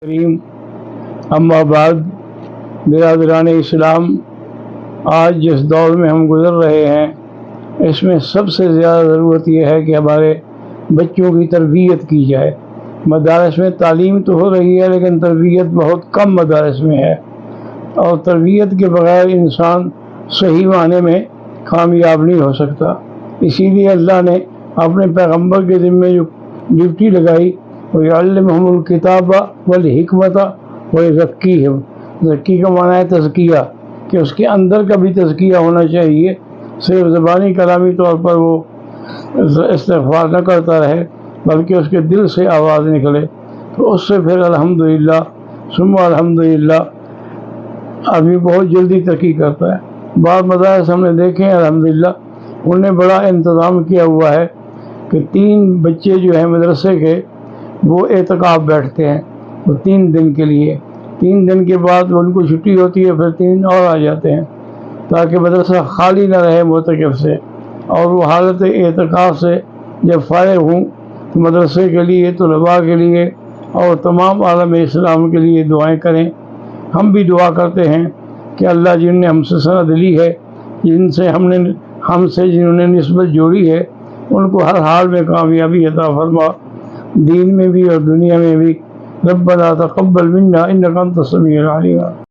کریم اما بعد، برادران اسلام، آج جس دور میں ہم گزر رہے ہیں اس میں سب سے زیادہ ضرورت یہ ہے کہ ہمارے بچوں کی تربیت کی جائے۔ مدارس میں تعلیم تو ہو رہی ہے لیکن تربیت بہت کم مدارس میں ہے، اور تربیت کے بغیر انسان صحیح معنی میں کامیاب نہیں ہو سکتا۔ اسی لیے اللہ نے اپنے پیغمبر کے ذمے جو ڈیوٹی لگائی، وَيُعَلِّمُهُمُ الْكِتَابَ وَالْحِكْمَةَ وَيُزَكِّيهِمْ۔ زکی کا معنی ہے تزکیہ، کہ اس کے اندر کا بھی تزکیہ ہونا چاہیے، صرف زبانی کلامی طور پر وہ استغفار نہ کرتا رہے بلکہ اس کے دل سے آواز نکلے، تو اس سے پھر الحمدللہ ثم الحمدللہ آدمی بہت جلدی ترقی کرتا ہے۔ بعض مدارس ہم نے دیکھے ہیں الحمدللہ انہوں نے بڑا انتظام کیا ہوا ہے کہ 3 بچے جو ہیں مدرسے کے وہ اعتکاف بیٹھتے ہیں، وہ 3 دن کے لیے، 3 دن کے بعد ان کو چھٹی ہوتی ہے، پھر 3 اور آ جاتے ہیں تاکہ مدرسہ خالی نہ رہے معتکف سے، اور وہ حالت اعتکاف سے جب فارغ ہوں تو مدرسے کے لیے، طلباء کے لیے اور تمام عالم اسلام کے لیے دعائیں کریں۔ ہم بھی دعا کرتے ہیں کہ اللہ جن نے ہم سے سند لی ہے، ہم سے جنہوں نے نسبت جوڑی ہے، ان کو ہر حال میں کامیابی عطا فرما، دین میں بھی اور دنیا میں بھی۔ ربنا تقبل منا انک انت السمیع العلیم۔